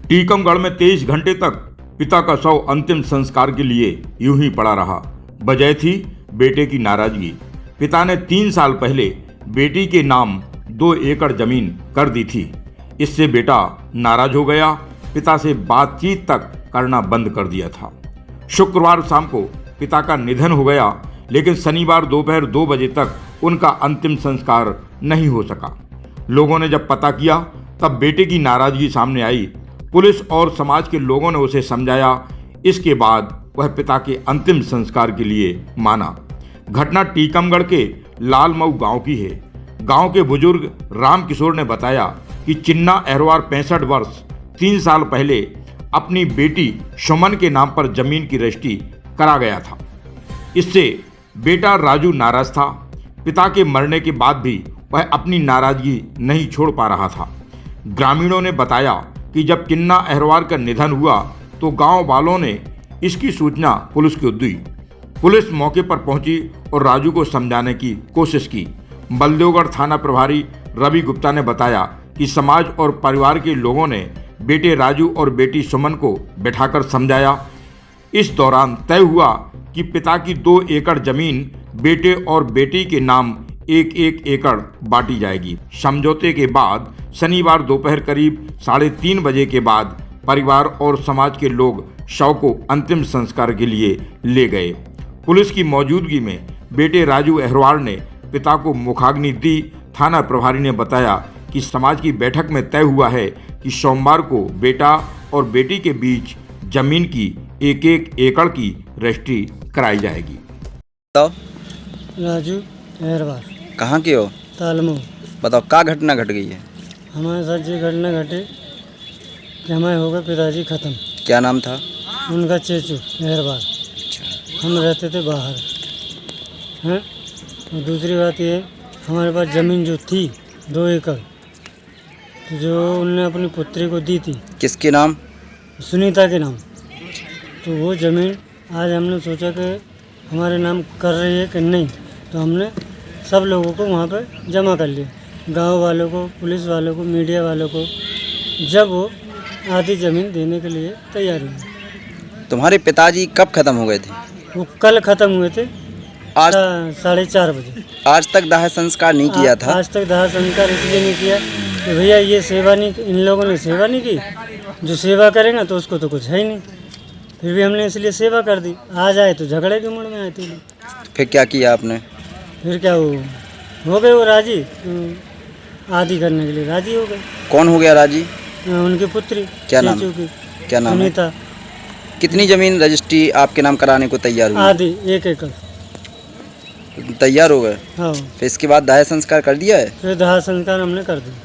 टीकमगढ़ में 23 घंटे तक पिता का शव अंतिम संस्कार के लिए यूं ही पड़ा रहा। वजह थी बेटे की नाराजगी। पिता ने 3 साल पहले बेटी के नाम 2 एकड़ जमीन कर दी थी। इससे बेटा नाराज हो गया, पिता से बातचीत तक करना बंद कर दिया था। शुक्रवार शाम को पिता का निधन हो गया, लेकिन शनिवार दोपहर 2 बजे तक उनका अंतिम संस्कार नहीं हो सका। लोगों ने जब पता किया तब बेटे की नाराजगी सामने आई। पुलिस और समाज के लोगों ने उसे समझाया। इसके बाद वह पिता के अंतिम संस्कार के लिए माना। घटना टीकमगढ़ के लालमऊ गांव की है। गांव के बुजुर्ग राम किशोर ने बताया कि चिन्ना अहरवार 65 वर्ष 3 साल पहले अपनी बेटी सुमन के नाम पर जमीन की रजिस्ट्री करा गया था। इससे बेटा राजू नाराज था। पिता के मरने के बाद भी वह अपनी नाराजगी नहीं छोड़ पा रहा था। ग्रामीणों ने बताया कि जब चिन्ना अहरवार का निधन हुआ तो गांव वालों ने इसकी सूचना पुलिस को दी। पुलिस मौके पर पहुंची और राजू को समझाने की कोशिश की। बलदेवगढ़ थाना प्रभारी रवि गुप्ता ने बताया कि समाज और परिवार के लोगों ने बेटे राजू और बेटी सुमन को बैठाकर समझाया। इस दौरान तय हुआ कि पिता की 2 एकड़ जमीन बेटे और बेटी के नाम 1-1 एकड़ बांटी जाएगी। समझौते के बाद शनिवार दोपहर करीब 3:30 बजे के बाद परिवार और समाज के लोग शव को अंतिम संस्कार के लिए ले गए। पुलिस की मौजूदगी में बेटे राजू अहरवार ने पिता को मुखाग्नि दी। थाना प्रभारी ने बताया कि समाज की बैठक में तय हुआ है कि सोमवार को बेटा और बेटी के बीच जमीन की 1-1 एकड़ की रजिस्ट्री कराई जाएगी। बताओ। राजू अहरवार। कहाँ के हो? तालमऊ। बताओ क्या घटना घट गई है? हमारे साथ ये घटना घटे कि हमारे हो गए पिताजी ख़त्म। क्या नाम था उनका? चेचू अहरवार। हम रहते थे बाहर हैं। और दूसरी बात ये, हमारे पास ज़मीन जो थी 2 एकड़, तो जो उनने अपनी पुत्री को दी थी। किसके नाम? सुनीता के नाम। तो वो ज़मीन आज हमने सोचा कि हमारे नाम कर रही है कि नहीं, तो हमने सब लोगों को वहाँ पर जमा कर लिया, गांव वालों को, पुलिस वालों को, मीडिया वालों को। जब वो आधी ज़मीन देने के लिए तैयार हुए। तुम्हारे पिताजी कब खत्म हो गए थे? वो कल ख़त्म हुए थे आज 4:30 बजे। आज तक दाह संस्कार नहीं किया था? आज तक दाह संस्कार इसलिए नहीं किया कि भैया ये सेवा नहीं, इन लोगों ने सेवा नहीं की। जो सेवा करेगा तो उसको तो कुछ है ही नहीं। फिर भी हमने इसलिए सेवा कर दी। आज आए तो झगड़े के मूड में आए थे। फिर क्या किया आपने? फिर क्या हो गए वो राजी, आदि करने के लिए राजी हो गए। कौन हो गया राजी? उनकी पुत्री। क्या नाम? क्या नाम है? सुनीता। कितनी जमीन रजिस्ट्री आपके नाम कराने को तैयार हुई? आधी 1 एकड़ तैयार हो गए? हाँ। फिर इसके बाद दाह संस्कार कर दिया है? फिर दाह संस्कार हमने कर दिया।